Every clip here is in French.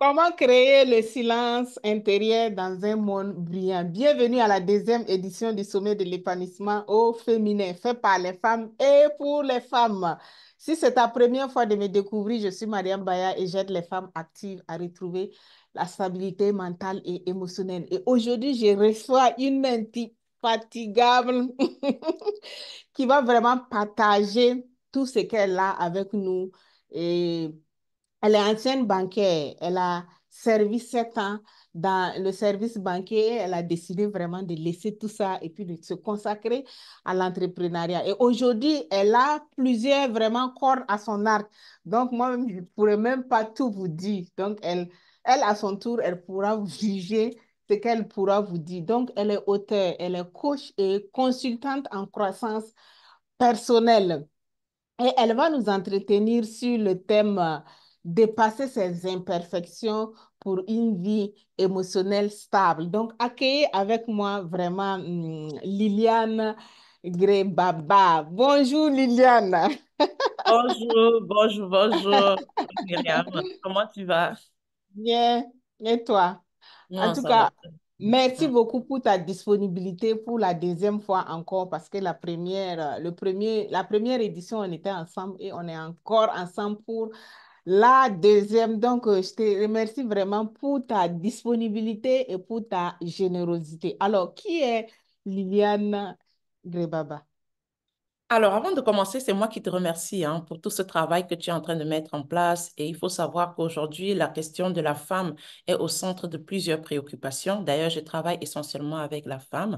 Comment créer le silence intérieur dans un monde brillant? Bienvenue à la deuxième édition du sommet de l'épanouissement au féminin, fait par les femmes et pour les femmes. Si c'est ta première fois de me découvrir, je suis Mariam Baya et j'aide les femmes actives à retrouver la stabilité mentale et émotionnelle. Et aujourd'hui, je reçois une infatigable qui va vraiment partager tout ce qu'elle a avec nous. Et elle est ancienne bancaire. Elle a servi 7 ans dans le service bancaire. Elle a décidé vraiment de laisser tout ça et puis de se consacrer à l'entrepreneuriat. Et aujourd'hui, elle a plusieurs vraiment cordes à son arc. Donc, moi, je ne pourrais même pas tout vous dire. Donc, elle, à son tour, elle pourra vous juger ce qu'elle pourra vous dire. Donc, elle est auteure, elle est coach et consultante en croissance personnelle. Et elle va nous entretenir sur le thème dépasser ses imperfections pour une vie émotionnelle stable. Donc, accueillez avec moi vraiment Liliane Grebaba. Bonjour Liliane. Bonjour, bonjour, bonjour, Myriam. Comment tu vas? Bien. Et toi? En Non, tout ça va cas, très bien. merci beaucoup pour ta disponibilité pour la deuxième fois encore parce que la première édition, on était ensemble et on est encore ensemble pour la deuxième. Donc, je te remercie vraiment pour ta disponibilité et pour ta générosité. Alors, qui est Liliane Grebaba? Alors, avant de commencer, c'est moi qui te remercie pour tout ce travail que tu es en train de mettre en place. Et il faut savoir qu'aujourd'hui, la question de la femme est au centre de plusieurs préoccupations. D'ailleurs, je travaille essentiellement avec la femme.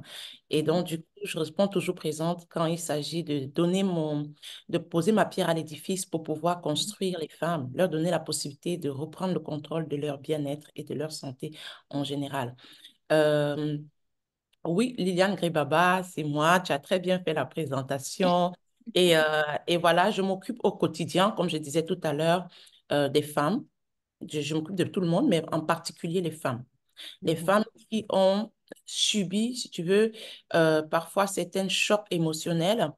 Et Mhm, donc, du coup, je réponds toujours présente quand il s'agit de poser ma pierre à l'édifice pour pouvoir mhm, construire les femmes, leur donner la possibilité de reprendre le contrôle de leur bien-être et de leur santé en général. Euh, Oui, Liliane Gribaba, c'est moi. Tu as très bien fait la présentation. Et voilà, je m'occupe au quotidien, comme je disais tout à l'heure, des femmes. Je m'occupe de tout le monde, mais en particulier les femmes. Les mhm, femmes qui ont subi, si tu veux, parfois certains chocs émotionnels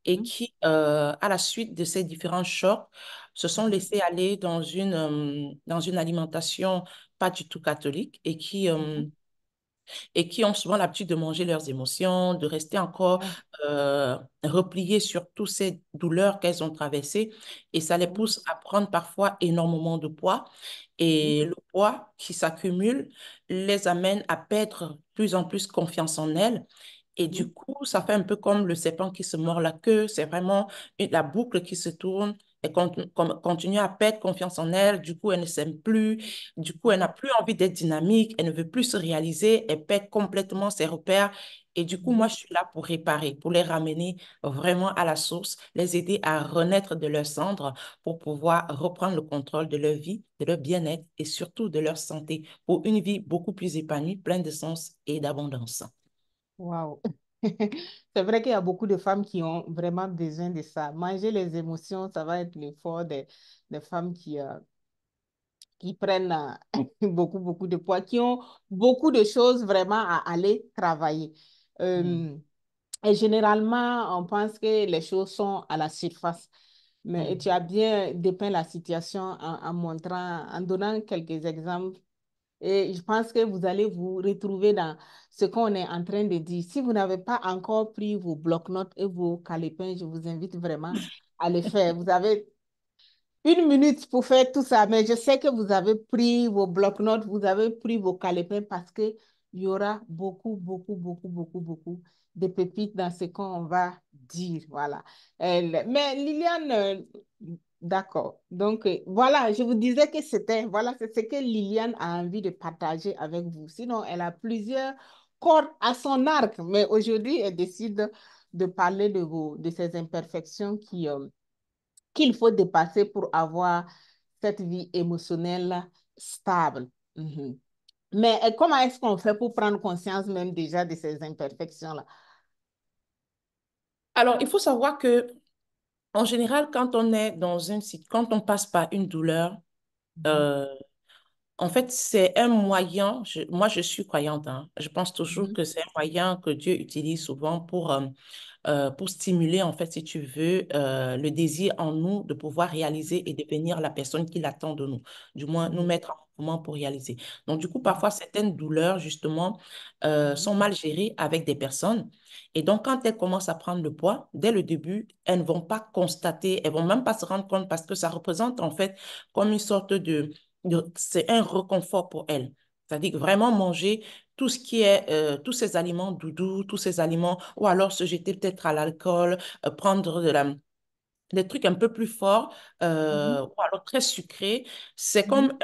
et mhm, qui, à la suite de ces différents chocs, se sont mhm, laissées aller dans une alimentation pas du tout catholique mhm. et qui ont souvent l'habitude de manger leurs émotions, de rester encore Ouais, repliées sur toutes ces douleurs qu'elles ont traversées. Et ça les mhm, pousse à prendre parfois énormément de poids. mhm, Et le poids qui s'accumule les amène à perdre plus en plus confiance en elles. Et mhm, du coup, ça fait un peu comme le serpent qui se mord la queue. C'est vraiment la boucle qui se tourne. Elle continue à perdre confiance en elle. Du coup, elle ne s'aime plus. Du coup, elle n'a mhm, plus envie d'être dynamique. Elle ne veut plus se réaliser. Elle perd complètement ses repères. Et du coup, moi, mhm. je suis là pour réparer, pour les ramener vraiment à la source, les aider à renaître de leurs cendres pour pouvoir reprendre le contrôle de leur vie, de leur bien-être et surtout de leur santé pour une vie beaucoup plus épanouie, pleine de sens et d'abondance. Waouh. C'est vrai qu'il y a beaucoup de femmes qui ont vraiment besoin de ça. Manger les émotions, ça va être l'effort des femmes qui prennent beaucoup, beaucoup de poids, qui ont beaucoup de choses vraiment à aller travailler. Mm, Euh, et généralement, on pense que les choses sont à la surface. Mais tu mm. as bien dépeint la situation en montrant, en donnant quelques exemples et je pense que vous allez vous retrouver dans ce qu'on est en train de dire. Si vous n'avez pas encore pris vos blocs-notes et vos calepins, je vous invite vraiment à le faire. Vous avez 1 minute pour faire tout ça, mais je sais que vous avez pris vos blocs-notes, vous avez pris vos calepins parce qu'il y aura beaucoup, beaucoup, beaucoup, beaucoup, beaucoup de pépites dans ce qu'on va dire. Voilà. Mais Liliane, d'accord. Donc, voilà, je vous disais que voilà, c'est ce que Liliane a envie de partager avec vous. Sinon, elle a plusieurs cordes à son arc, mais aujourd'hui, elle décide de parler de ces imperfections qu'il faut dépasser pour avoir cette vie émotionnelle stable. Mhm. Mais comment est-ce qu'on fait pour prendre conscience même déjà de ces imperfections-là? Alors, il faut savoir que en général, quand on passe par une douleur, Mhm, euh, en fait, c'est un moyen, moi je suis croyante, je pense toujours mhm, que c'est un moyen que Dieu utilise souvent pour pour stimuler, en fait, si tu veux, le désir en nous de pouvoir réaliser et devenir la personne qui l'attend de nous. Du moins, nous Mhm. mettre en mouvement pour réaliser. Donc, du coup, Mhm. parfois, certaines douleurs, justement, Mhm. sont mal gérées avec des personnes. Et donc, quand elles commencent à prendre le poids, dès le début, elles ne vont pas constater, elles ne vont même pas se rendre compte parce que ça représente, en fait, comme une sorte c'est un réconfort pour elles. C'est-à-dire que vraiment manger tout ce qui est, tous ces aliments doudous, tous ces aliments, ou alors se jeter peut-être à l'alcool, prendre des trucs un peu plus forts, Mhm. ou alors très sucrés, c'est Mhm. comme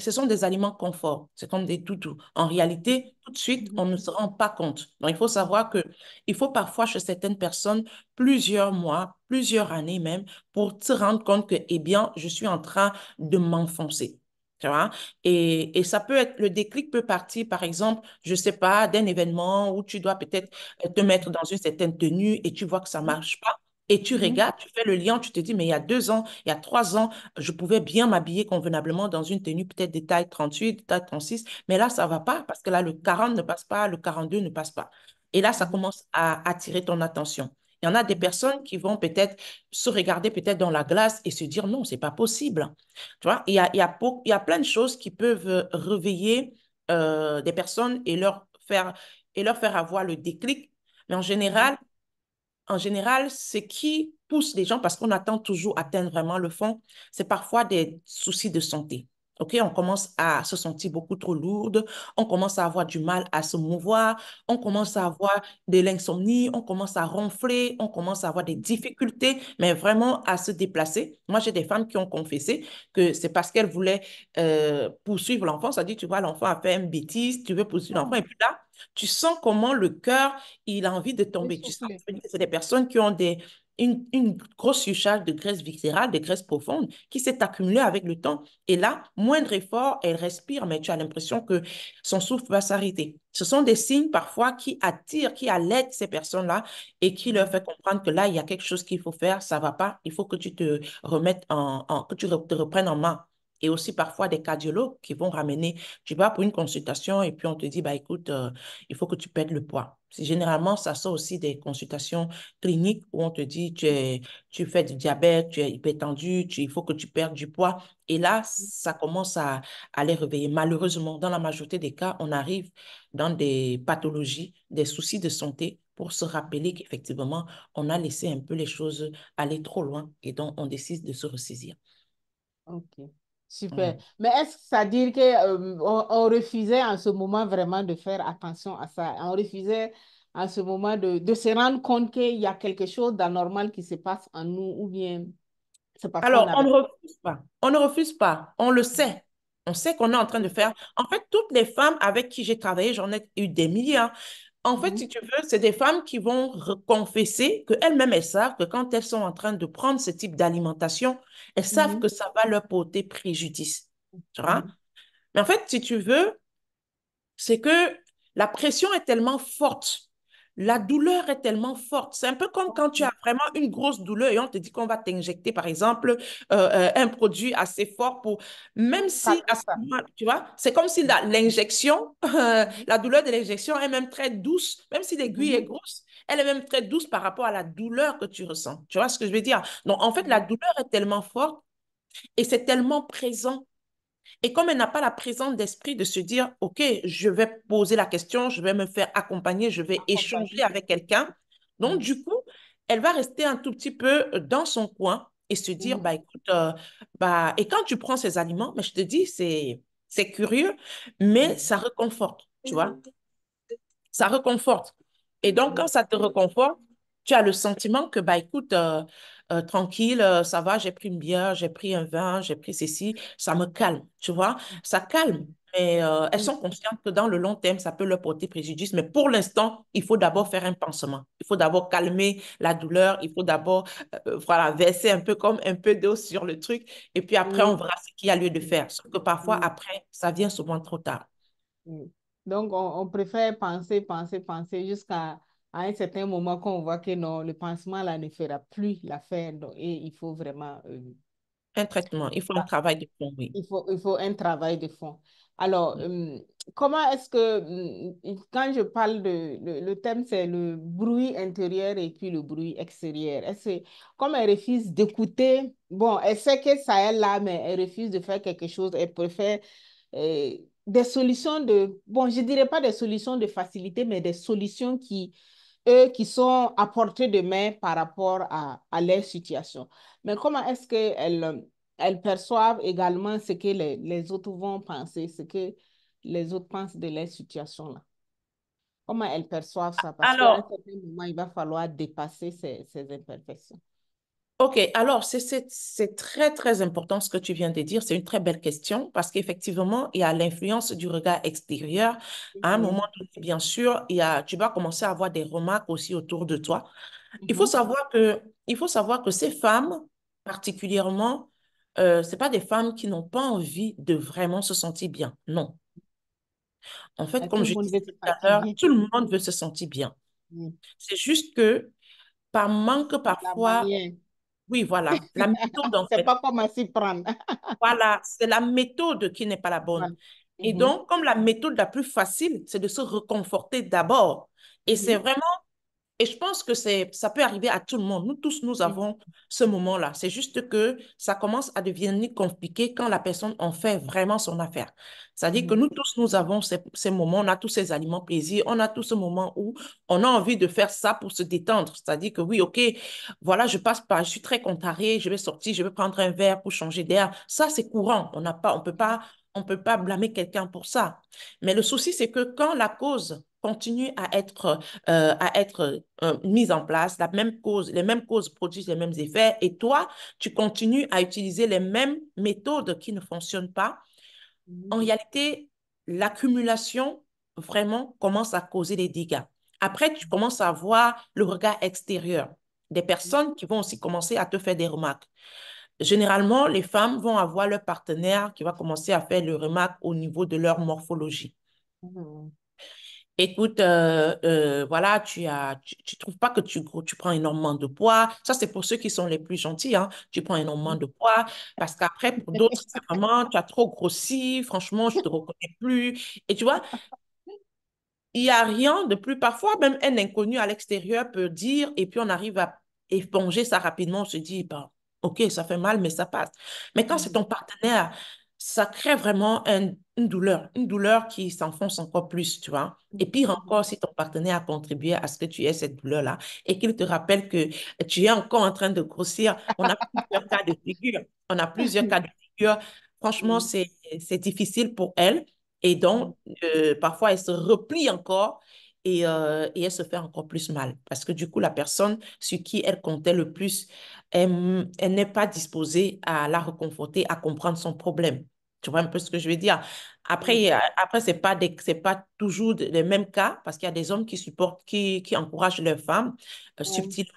ce sont des aliments confort, c'est comme des doudous. En réalité, tout de suite, Mhm. on ne se rend pas compte. Donc, il faut savoir que il faut parfois chez certaines personnes plusieurs mois, plusieurs années même, pour se rendre compte que, eh bien, je suis en train de m'enfoncer. Tu vois? Et ça peut être, le déclic peut partir, par exemple, je sais pas, d'un événement où tu dois peut-être te mettre dans une certaine tenue et tu vois que ça marche pas. Et tu Mhm. regardes, tu fais le lien, tu te dis, mais il y a 2 ans, il y a 3 ans, je pouvais bien m'habiller convenablement dans une tenue peut-être de taille 38, de taille 36, mais là, ça va pas parce que là, le 40 ne passe pas, le 42 ne passe pas. Et là, ça Mhm. commence à attirer ton attention. Il y en a des Mhm. personnes qui vont peut-être se regarder peut-être dans la glace et se dire, non, c'est pas possible. Tu vois, il y a plein de choses qui peuvent réveiller des personnes et leur faire avoir le déclic. Mais Mhm. en général, ce qui pousse les gens, parce qu'on attend toujours atteindre vraiment le fond, c'est parfois des soucis de santé. OK, on commence à se sentir beaucoup trop lourde, on commence à avoir du mal à se mouvoir, on commence à avoir de l'insomnie, on commence à ronfler, on commence à avoir des difficultés, mais vraiment à se déplacer. Moi, j'ai des femmes qui ont confessé que c'est parce qu'elles voulaient poursuivre l'enfant. Ça dit, tu vois, l'enfant a fait une bêtise, tu veux poursuivre l'enfant, Oh, et puis là, tu sens comment le cœur il a envie de tomber. Tu sens essoufflé. que c'est des personnes qui ont une grosse surcharge de graisse viscérale, de graisse profonde, qui s'est accumulée avec le temps. Et là, moindre effort, elle respire, mais tu as l'impression que son souffle va s'arrêter. Ce sont des signes parfois qui attirent, qui alertent ces personnes-là et qui leur Mhm. fait comprendre que là, il y a quelque chose qu'il faut faire, ça ne va pas, il faut que tu te remettes que te reprennes en main. Et aussi parfois des cardiologues qui vont ramener, tu vas pour une consultation et puis on te dit, bah écoute, il faut que tu perdes le poids. Généralement, ça sort aussi des consultations cliniques où on te dit tu fais du diabète, tu es hypertendu, il faut que tu perdes du poids. Et là, ça commence à les réveiller. Malheureusement, dans la majorité des cas, on arrive dans des pathologies, des soucis de santé pour se rappeler qu'effectivement, on a laissé un peu les choses aller trop loin et donc on décide de se ressaisir. Ok, super. Ouais. Mais est-ce que ça veut dire que, on refusait en ce moment vraiment de faire attention à ça? On refusait en ce moment de se rendre compte qu'il y a quelque chose d'anormal qui se passe en nous ou bien c'est parce qu'on Alors, on avait... ne refuse pas. On ne refuse pas. On le Mhm. sait. On sait qu'on est en train de faire. En fait, toutes les femmes avec qui j'ai travaillé, j'en ai eu des milliers, hein. En fait, Mhm. si tu veux, c'est des femmes qui vont confesser qu'elles-mêmes, elles savent que quand elles sont en train de prendre ce type d'alimentation, elles savent Mhm. que ça va leur porter préjudice. Tu vois? Mhm. Mais en fait, si tu veux, c'est que la pression est tellement forte, la douleur est tellement forte. C'est un peu comme quand tu Ok. as vraiment une grosse douleur et on te dit qu'on va t'injecter, par exemple, un produit assez fort pour, même si, à Calmer ce ça. moment, tu vois, c'est comme si l'injection, Mhm. la douleur de l'injection est même très douce, même si l'aiguille est Mhm. grosse, elle est même très douce par rapport à la douleur que tu ressens. Tu vois ce que je veux dire? Donc, en fait, la Mhm. douleur est tellement forte et c'est tellement présent et comme elle n'a pas la présence d'esprit de se dire, OK, je vais poser la question, je vais me faire accompagner, je vais échanger Accompagner. avec quelqu'un. Donc, Mhm. du coup, elle va rester un tout petit peu dans son coin et se dire, Mhm. bah, écoute, et quand tu prends ces aliments, mais je te dis, c'est curieux, mais Mhm. ça réconforte, tu vois ça réconforte. Et donc, quand ça te réconforte, tu as le sentiment que, bah, écoute, tranquille, ça va, j'ai pris une bière, j'ai pris un vin, j'ai pris ceci, ça me calme, tu vois, ça calme. Mais elles Oui. sont conscientes que dans le long terme, ça peut leur porter préjudice. Mais pour l'instant, il faut d'abord faire un pansement. Il faut d'abord calmer la douleur. Il faut d'abord voilà, verser un peu comme un peu d'eau sur le truc. Et puis après, on Oui. verra ce qu'il y a lieu de faire. Sauf que parfois, Oui. après, ça vient souvent trop tard. Oui. Donc, on préfère penser, penser, penser jusqu'à un certain moment qu'on voit que non, le pansement là ne fera plus l'affaire. Et il faut vraiment Un traitement. Il faut un travail de fond, oui. Il faut un travail de fond. Alors, comment est-ce que, quand je parle le thème, c'est le bruit intérieur et puis le bruit extérieur. Comme elle refuse d'écouter, bon, elle sait que ça est là, mais elle refuse de faire quelque chose, elle préfère euh, des solutions bon, je dirais pas des solutions de facilité, mais des solutions eux, qui sont à portée de main par rapport à leur situation. Mais comment est-ce elles perçoivent également ce que les autres vont penser, ce que les autres pensent de leur situation là? Comment elles perçoivent ça? Parce qu'à un Alors, certain moment, il va falloir dépasser ces imperfections. OK, alors c'est très, très important ce que tu viens de dire. C'est une très belle question parce qu'effectivement, il y a l'influence du regard extérieur. À un moment Mhm, donné, bien sûr, tu vas commencer à avoir des remarques aussi autour de toi. mhm, Il faut savoir que ces femmes, particulièrement, c'est pas des femmes qui n'ont pas envie de vraiment se sentir bien. Non. En fait, mais tout comme le je monde disais veut se tout à sentir l'heure, bien. tout le monde veut se sentir bien. Mhm. C'est juste que par manque La parfois, manière, oui, voilà, la méthode en c'est fait. pas comment s'y prendre. Voilà, c'est la méthode qui n'est pas la bonne. Voilà. Et Mhm, donc, comme la méthode la plus facile, c'est de se reconforter d'abord. Et c'est mhm, vraiment et je pense que ça peut arriver à tout le monde. Nous tous, nous mhm, avons ce moment-là. C'est juste que ça commence à devenir compliqué quand la personne en fait vraiment son affaire. C'est-à-dire que mhm, nous tous, nous avons ces moments, on a tous ces aliments plaisir, on a tous ce moment où on a envie de faire ça pour se détendre. C'est-à-dire que oui, OK, voilà, je passe par, je suis très contrariée, je vais sortir, je vais prendre un verre pour changer d'air. Ça, c'est courant. On peut pas blâmer quelqu'un pour ça. Mais le souci, c'est que quand la cause continue à être mise en place, les mêmes causes produisent les mêmes effets, et toi, tu continues à utiliser les mêmes méthodes qui ne fonctionnent pas. mhm, En réalité, l'accumulation vraiment commence à causer des dégâts. Après, tu commences à voir le regard extérieur des personnes qui vont aussi commencer à te faire des remarques. Généralement, les femmes vont avoir leur partenaire qui va commencer à faire le remarque au niveau de leur morphologie. mhm, Écoute, voilà, tu trouves pas que tu prends énormément de poids. Ça, c'est pour ceux qui sont les plus gentils, hein. Tu prends énormément mhm. de poids parce qu'après, pour d'autres, c'est vraiment, tu as trop grossi. Franchement, je te reconnais plus. Et tu vois, il n'y a rien de plus. Parfois, même un inconnu à l'extérieur peut dire, et puis on arrive à éponger ça rapidement. On se dit, bah, OK, ça fait mal, mais ça passe. Mais quand c'est Mhm, ton partenaire, ça crée vraiment une douleur qui s'enfonce encore plus, tu vois. Et pire mhm, encore, si ton partenaire a contribué à ce que tu aies cette douleur-là et qu'il te rappelle que tu es encore en train de grossir, on a plusieurs cas de figure. On a plusieurs cas de figure. Franchement, mhm, c'est difficile pour elle. Et mhm, donc, parfois, elle se replie encore et elle se fait encore plus mal. Parce que du coup, la personne sur qui elle comptait le plus, elle n'est pas disposée à la reconforter, à comprendre son problème. Tu vois un peu ce que je veux dire? Après, mhm. après c'est pas toujours les mêmes cas, parce qu'il y a des hommes qui supportent, qui encouragent leurs femmes Ouais. subtilement.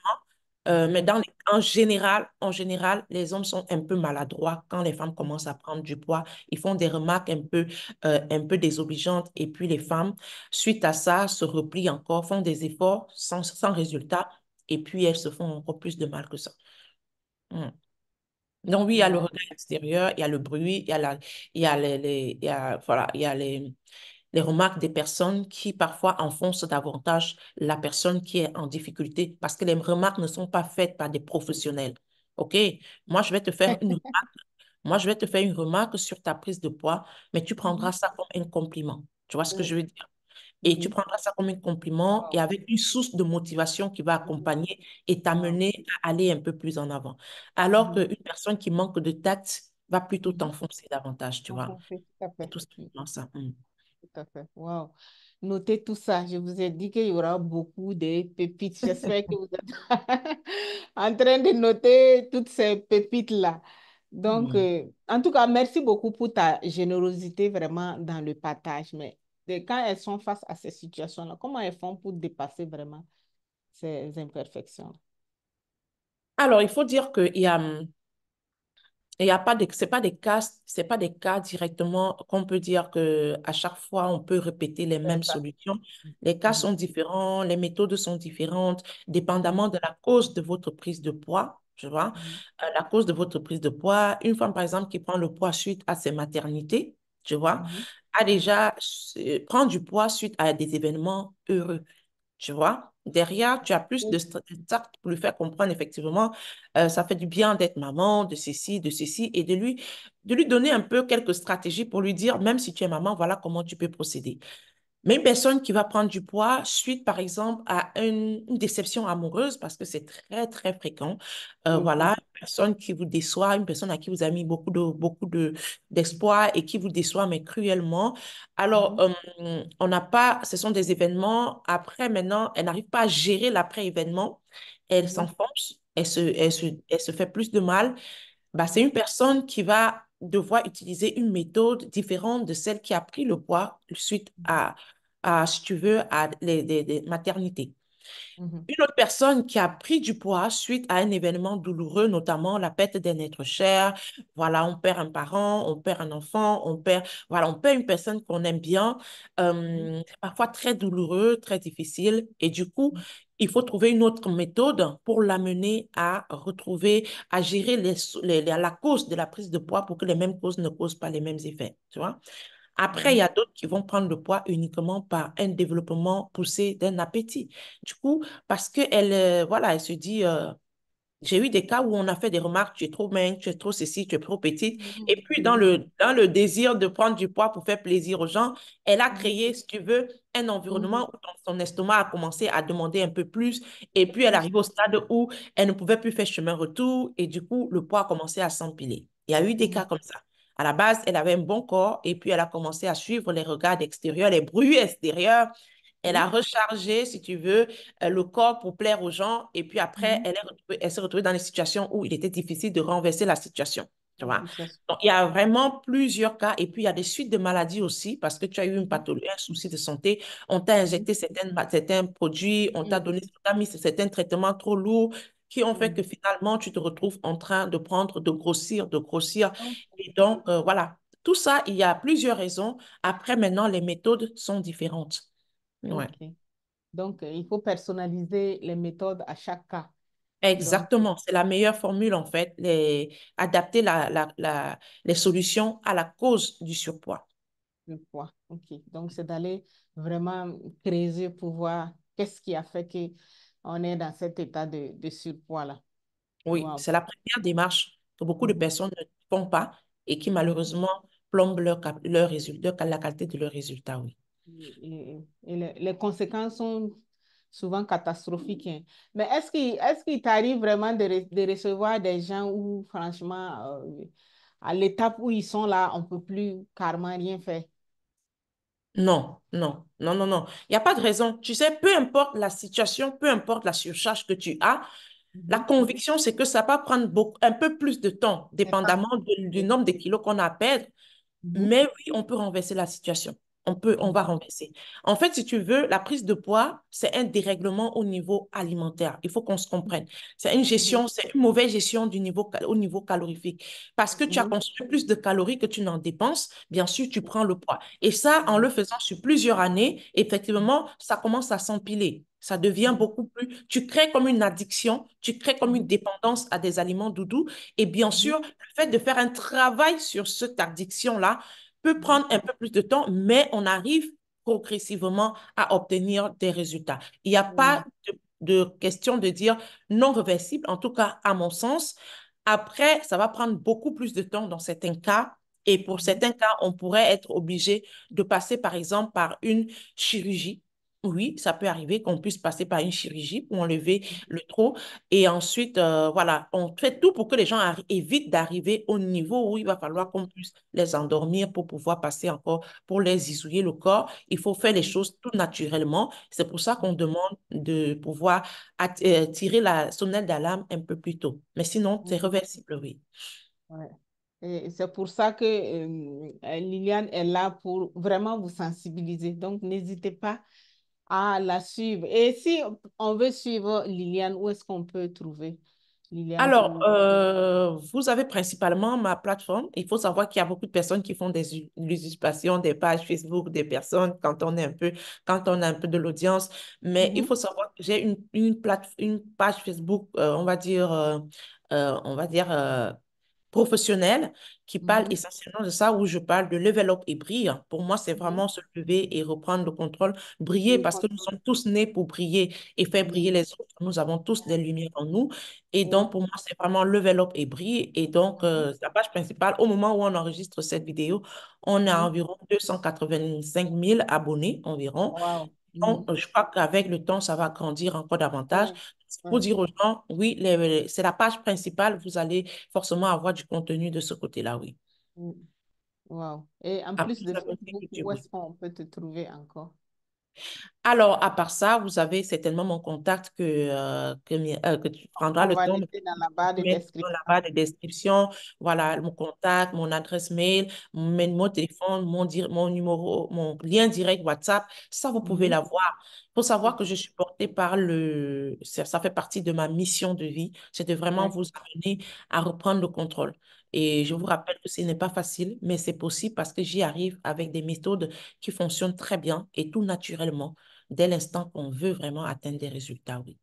Mais Mhm, en général, les hommes sont un peu maladroits quand les femmes commencent à prendre du poids. Ils font des remarques un peu désobligeantes et puis les femmes, suite à ça, se replient encore, font des efforts sans résultat et puis elles se font encore plus de mal que ça. Hmm. Donc oui, il y a le ouais. regard extérieur, il y a le bruit, il y a voilà, il y a les remarques des personnes qui parfois enfoncent davantage la personne qui est en difficulté parce que les remarques ne sont pas faites par des professionnels. OK? Moi, je vais te faire une, moi, je vais te faire une remarque sur ta prise de poids, mais tu prendras Mhm, ça comme un compliment. Tu vois ce que je veux dire? Et tu mhm. prendras ça comme un compliment et Wow. avec une source de motivation qui va Mhm. accompagner et Wow. t'amener à aller un peu plus en avant. Alors Mhm, qu'une personne qui manque de tact va plutôt mhm. t'enfoncer davantage, tu vois. Enfin, c'est tout à C'est fait. tout simplement ça. Mm. Tout à fait. Wow. Notez tout ça. Je vous ai dit qu'il y aura beaucoup de pépites. J'espère que vous êtes en train de noter toutes ces pépites-là. Donc, Mm. en tout cas, merci beaucoup pour ta générosité vraiment dans le partage. Mais quand elles sont face à ces situations-là, comment elles font pour dépasser vraiment ces imperfections? Alors, il faut dire il y a pas de, c'est pas des cas directement qu'on peut dire que à chaque fois on peut répéter les C'est mêmes ça. solutions. Les cas Mhm, sont différents, les méthodes sont différentes, mhm, dépendamment de la cause de votre prise de poids. tu vois. Mhm. La cause de votre prise de poids, une femme, par exemple, qui prend le poids suite à ses maternités, tu vois, Mhm. a déjà prend du poids suite à des événements heureux. Tu vois, derrière, tu as plus de strates pour lui faire comprendre effectivement, ça fait du bien d'être maman, de ceci, et de lui donner un peu quelques stratégies pour lui dire, même si tu es maman, voilà comment tu peux procéder. Mais une personne qui va prendre du poids suite, par exemple, à une déception amoureuse, parce que c'est très, très fréquent, voilà, Ok. une personne qui vous déçoit, une personne à qui vous avez mis d'espoir et qui vous déçoit, mais cruellement. Alors, Mhm. on n'a pas, ce sont des événements, après, maintenant, elle n'arrive pas à gérer l'après-événement, elle Mhm. s'enfonce, elle se fait plus de mal, bah, c'est une personne qui va devoir utiliser une méthode différente de celle qui a pris le poids suite si tu veux, à les maternités. Mhm. Une autre personne qui a pris du poids suite à un événement douloureux, notamment la perte d'un être cher. Voilà, on perd un parent, on perd un enfant, voilà, on perd une personne qu'on aime bien. Mhm. C'est parfois très douloureux, très difficile. Et du coup, il faut trouver une autre méthode pour l'amener à retrouver, à gérer la cause de la prise de poids pour que les mêmes causes ne causent pas les mêmes effets. Tu vois? Après, il y Mhm. a d'autres qui vont prendre le poids uniquement par un développement poussé d'un appétit. Du coup, parce qu'elle voilà, elle se dit, j'ai eu des cas où on a fait des remarques, tu es trop mince, tu es trop ceci, tu es trop petite. Et Mhm. puis, Mhm. dans le désir de prendre du poids pour faire plaisir aux gens, elle a Mhm. créé, si tu veux, un Mhm. environnement où son estomac a commencé à demander un peu plus. Et puis, elle Plus. arrive au stade où elle ne pouvait plus faire chemin retour. Et du coup, le poids a commencé à s'empiler. Il y a eu des cas Mhm. comme ça. À la base, elle avait un bon corps et puis elle a commencé à suivre les regards extérieurs, les bruits extérieurs. Elle a Oui. rechargé, si tu veux, le corps pour plaire aux gens. Et puis après, Mhm. elle s'est retrouvée dans des situations où il était difficile de renverser la situation. Tu La vois? situation. Donc, il y a vraiment plusieurs cas. Et puis, il y a des suites de maladies aussi parce que tu as eu une Mhm. pathologie, un souci de santé. On t'a Mhm. injecté certains produits, Oui. on t'a mis certains traitements trop lourds qui ont fait que Mhm. finalement, tu te retrouves en train de prendre, de grossir, de grossir. Donc, Et donc, voilà. Tout ça, il y a plusieurs raisons. Après, maintenant, les méthodes sont différentes. Ouais. ok. Donc, il faut personnaliser les méthodes à chaque cas. Donc, Exactement, c'est la meilleure formule en fait, adapter les solutions à la cause du surpoids. le poids. OK. Donc, c'est d'aller vraiment creuser pour voir qu'est-ce qui a fait qu'on est dans cet état de surpoids-là. Oui, Wow. c'est la première démarche que beaucoup de Mhm. personnes ne font pas et qui Mhm. malheureusement plombent leur résultat, la qualité de leurs résultats, oui. Et les conséquences sont souvent catastrophiques, hein. Mais est-ce qu'il t'arrive vraiment de recevoir des gens où, franchement, à l'étape où ils sont là, on ne peut plus carrément rien faire? Non, non, non, non, non. Il n'y a pas de raison. Tu sais, peu importe la situation, peu importe la surcharge que tu as, la Mhm. conviction, c'est que ça va prendre un peu plus de temps, C'est ça. dépendamment du nombre de kilos qu'on a à perdre. Mhm. Mais oui, on peut renverser la situation. On va Mhm. renverser. En fait, si tu veux, la prise de poids, c'est un dérèglement au niveau alimentaire. Il faut qu'on se comprenne. C'est une Mhm. gestion, c'est une mauvaise gestion au niveau calorifique. Parce que tu as Mhm. consommé plus de calories que tu n'en dépenses, bien sûr, tu prends le poids. Et ça, en Mhm. le faisant sur plusieurs années, effectivement, ça commence à s'empiler. Ça devient Mhm. beaucoup plus. Tu crées comme une addiction, tu crées comme une Mhm. dépendance à des aliments doudous. Et bien Mhm. sûr, le fait de faire un travail sur cette addiction-là peut Mhm. prendre un peu plus de temps, mais on arrive progressivement à obtenir des résultats. Il n'y a Oui. pas de question de dire non réversible, en tout cas à mon sens. Après, ça va prendre beaucoup plus de temps dans certains cas. Et pour Mhm. certains cas, on pourrait être obligé de passer, par exemple, par une chirurgie. Oui, ça peut arriver qu'on puisse passer par une chirurgie pour enlever le trop. Et ensuite, voilà, on fait tout pour que les gens évitent d'arriver au niveau où il va falloir qu'on puisse les endormir pour pouvoir passer encore, pour les isoler le corps. Il faut faire les choses tout naturellement. C'est pour ça qu'on demande de pouvoir tirer la sonnette d'alarme un peu plus tôt. Mais sinon, c'est Mhm. réversible, oui. Ouais. Et c'est pour ça que Liliane est là pour vraiment vous sensibiliser. Donc, n'hésitez pas à la suivre. Et si on veut suivre Liliane, où est-ce qu'on peut trouver? Liliane Alors, Grégoire? vous avez principalement ma plateforme. Il faut savoir qu'il y a beaucoup de personnes qui font des usurpations des pages Facebook des personnes quand on a un peu de l'audience. Mais il Mhm, faut savoir que j'ai une page Facebook, on va dire, professionnelle qui parle mhm. essentiellement de ça, où je parle de level up et briller. Pour moi, c'est Mhm. vraiment se lever et reprendre le contrôle, briller Le parce que nous contrôle. sommes tous nés pour briller et faire briller Oui, les autres. Nous avons tous des lumières en nous. Et oui. donc, pour moi, c'est vraiment level up et briller. Et donc, Mhm, la page principale, au moment où on enregistre cette vidéo, on a mhm. environ 285 000 abonnés environ. Wow. Donc, Mhm. je crois qu'avec le temps, ça va grandir encore davantage. Ouais, C'est pour ouais. dire aux gens, oui, c'est la page principale, vous allez forcément avoir du contenu de ce côté-là, oui. Mm. Wow. Et en plus Après, de vous avez aussi Facebook, où YouTube. est-ce qu'on peut te trouver encore? Alors, à part ça, vous avez certainement mon contact que tu prendras On le va temps laisser dans la barre de mettre dans la description. barre de description. Voilà, Mhm, mon contact, mon adresse mail, mon numéro de téléphone, mon numéro, mon lien direct WhatsApp. Ça, vous pouvez mhm. l'avoir. Il faut savoir que Super. je suis portée par ça fait partie de ma mission de vie. C'est de vraiment Ouais. vous amener à reprendre le contrôle. Et je vous Mhm. rappelle que ce n'est pas facile, mais c'est possible parce que j'y arrive avec des méthodes qui fonctionnent très bien et tout naturellement, dès l'instant qu'on veut vraiment atteindre des résultats, oui.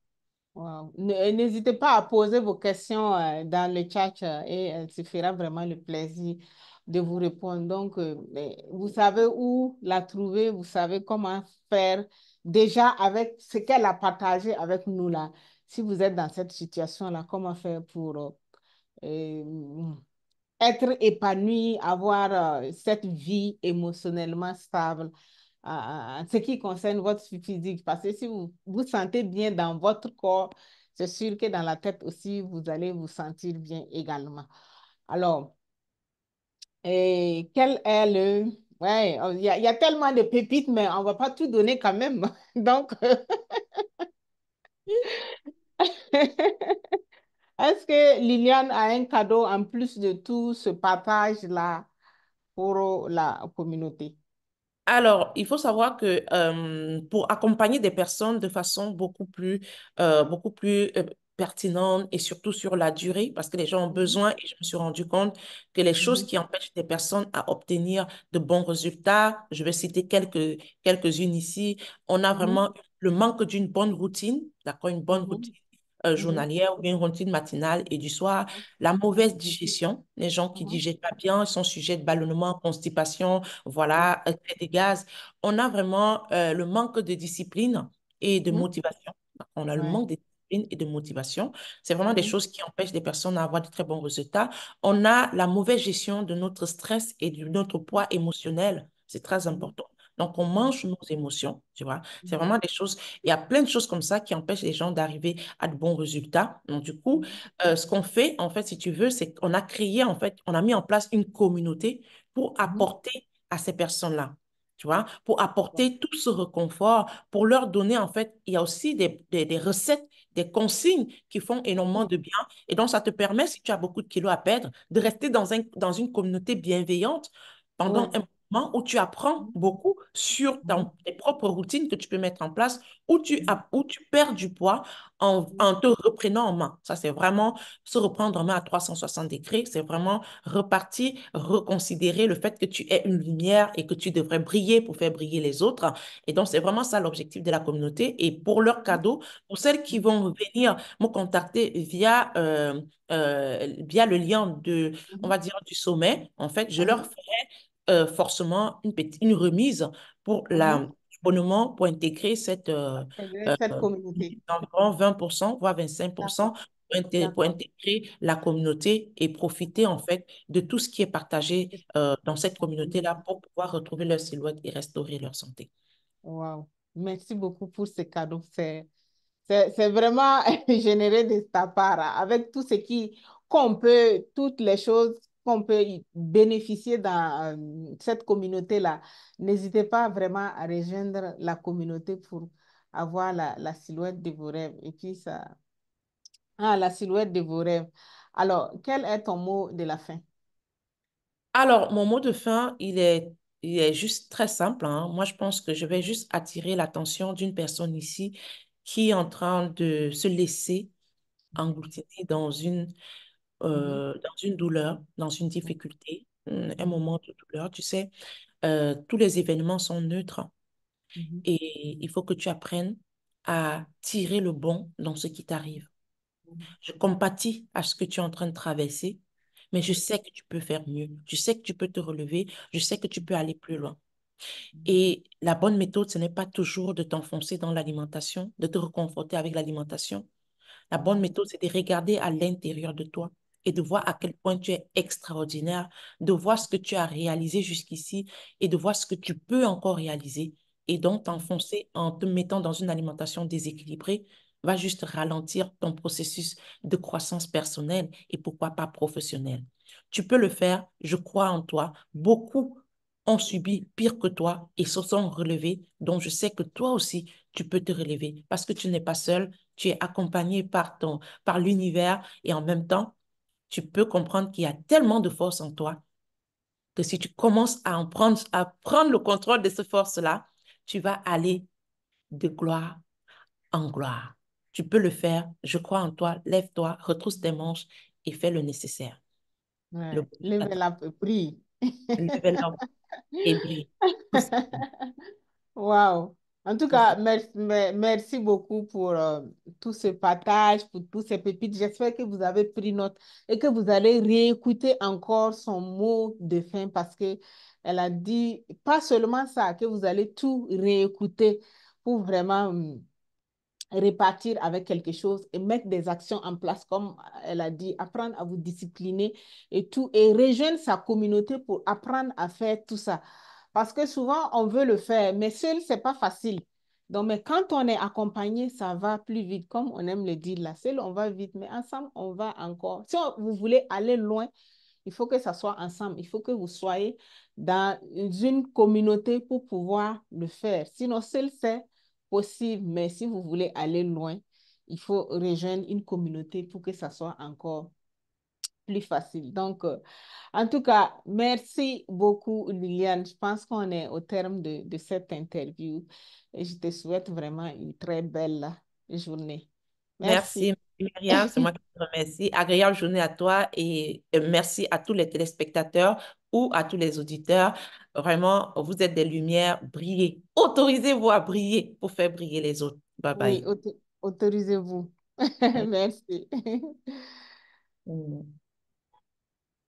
Wow. N'hésitez pas à poser vos questions dans le chat et elle se fera vraiment le plaisir de vous répondre. Donc, vous savez où la trouver, vous savez comment faire déjà avec ce qu'elle a partagé avec nous là. Si vous êtes dans cette situation-là, comment faire pour être épanoui, avoir cette vie émotionnellement stable en ce qui concerne votre physique. Parce que si vous vous sentez bien dans votre corps, c'est sûr que dans la tête aussi, vous allez vous sentir bien également. Alors, et quel est le... Ouais, il y a tellement de pépites, mais on ne va pas tout donner quand même. Donc, est-ce que Liliane a un cadeau en plus de tout ce partage-là pour la communauté? Alors, il faut savoir que pour accompagner des personnes de façon beaucoup plus pertinente et surtout sur la durée, parce que les gens ont Mhm, besoin, et je me suis rendu compte que les choses mhm, qui empêchent des personnes à obtenir de bons résultats, je vais citer quelques-unes ici, on a mhm, vraiment le manque d'une bonne routine, d'accord, une bonne mhm, routine mhm, journalière ou bien une routine matinale et du soir, la mauvaise mhm, digestion, les gens qui mhm, digèrent pas bien, sont sujets de ballonnement, constipation, mhm, voilà, effet des gaz. On a vraiment le manque de discipline et de mhm. motivation. On a le Ouais. manque de discipline et de motivation. C'est vraiment des Mhm, choses qui empêchent des personnes à avoir de très bons résultats. On a la mauvaise gestion de notre stress et de notre poids émotionnel. C'est très mhm, important. Donc, on mhm, mange nos émotions, tu vois. C'est mhm, vraiment des choses, il y a plein de choses comme ça qui empêchent les gens d'arriver à de bons résultats. Donc, du coup, mhm, ce qu'on fait, en fait, si tu veux, c'est qu'on a créé, en fait, on a mis en place une communauté pour mhm. apporter à ces personnes-là, tu vois, pour apporter tout ce réconfort, pour leur donner, en fait, il y a aussi des recettes, des consignes qui font énormément Mhm. de bien. Et donc, ça te permet, si tu as beaucoup de kilos à perdre, de rester dans une communauté bienveillante pendant Ouais. un moment où tu apprends Mhm, beaucoup sur mhm, tes propres routines que tu peux mettre en place, mhm, où tu perds du poids mhm, en te reprenant en main. Ça, c'est vraiment se reprendre en main à 360 degrés. C'est vraiment repartir, reconsidérer le fait que tu es une lumière et que tu devrais briller pour faire briller les autres. Et donc, c'est vraiment ça l'objectif de la communauté. Et pour leur cadeau, pour celles qui mhm, vont venir me contacter via le lien on mhm, va dire, du sommet, en fait, je leur mhm, ferai forcément une remise pour mhm. l'abonnement pour intégrer Cette communauté. d'environ 20%, voire 25% D'accord, pour d'accord. intégrer la communauté et profiter en fait de tout ce qui est partagé dans cette communauté-là pour pouvoir retrouver leur silhouette et restaurer leur santé. Wow. Merci beaucoup pour ce cadeau. C'est vraiment généré de ta part, hein, avec tout ce qu'on peut, toutes les choses qu'on peut y bénéficier dans cette communauté-là. N'hésitez pas vraiment à rejoindre la communauté pour avoir la silhouette de vos rêves. Et puis ça, ah, la silhouette de vos rêves. Alors, quel est ton mot de la fin? Alors, mon mot de fin, il est juste très simple, hein. Moi, je pense que je vais juste attirer l'attention d'une personne ici qui est en train de se laisser engloutinée Mhm, dans une douleur, dans une mhm, difficulté, un mhm, moment de douleur. Tu sais, tous les événements sont neutres mhm, et il faut que tu apprennes à tirer le bon dans ce qui t'arrive. Je compatis à ce que tu es en train de traverser, mais je mhm, sais que tu peux faire mieux. Je sais que tu peux te relever. Je sais que tu peux aller plus loin. mhm, Et la bonne méthode, ce n'est pas toujours de t'enfoncer dans l'alimentation, de te reconforter avec l'alimentation. La bonne mhm, méthode, c'est de regarder à l'intérieur de toi et de voir à quel point tu es extraordinaire, de voir ce que tu as réalisé jusqu'ici et de voir ce que tu peux encore réaliser. Et donc, mhm, t'enfoncer en te mettant dans une alimentation déséquilibrée va juste ralentir ton processus de croissance personnelle et pourquoi pas professionnelle. Tu peux le faire, je crois en toi. Beaucoup ont subi pire que toi et se sont relevés. Donc, je sais que toi aussi, tu peux te relever parce que tu n'es pas seul, tu es accompagné par l'univers et en même temps, tu peux comprendre qu'il y a tellement de force en toi que si tu commences à prendre le contrôle de cette force-là, tu vas aller de gloire en gloire. Tu peux le faire. Je crois en toi. Lève-toi, retrousse tes manches et fais le nécessaire. Le ouais. bonheur Levez t'attend. la prie. Lève-la et brille. Tout simplement. Wow. En tout Tout cas, simplement. merci beaucoup pour tout ce partage, pour tous ces pépites. J'espère que vous avez pris note et que vous allez réécouter encore son mot de fin parce que elle a dit pas seulement ça, que vous allez tout réécouter pour vraiment répartir avec quelque chose et mettre des actions en place, comme elle a dit, apprendre à vous discipliner et tout, et rejoindre sa communauté pour apprendre à faire tout ça. Parce que souvent, on veut le faire, mais seul, c'est pas facile. Donc, mais quand on est accompagné, ça va plus vite, comme on aime le dire là. Seul, on va vite, mais ensemble, on va encore. Si vous voulez aller loin, il faut que ça soit ensemble. Il faut que vous soyez dans une communauté pour pouvoir le faire. Sinon, seul, c'est possible. Mais si vous voulez aller loin, il faut rejoindre une communauté pour que ça soit encore plus facile. Donc, en tout cas, merci beaucoup, Liliane. Je pense qu'on est au terme de cette interview et je te souhaite vraiment une très belle journée. Merci, Merci. Myriam. C'est moi qui te remercie. Agréable journée à toi et merci à tous les téléspectateurs ou à tous les auditeurs. Vraiment, vous êtes des lumières, brillez. Autorisez-vous à briller pour faire briller les autres. Bye Oui, bye. autorisez-vous. Merci. Mm.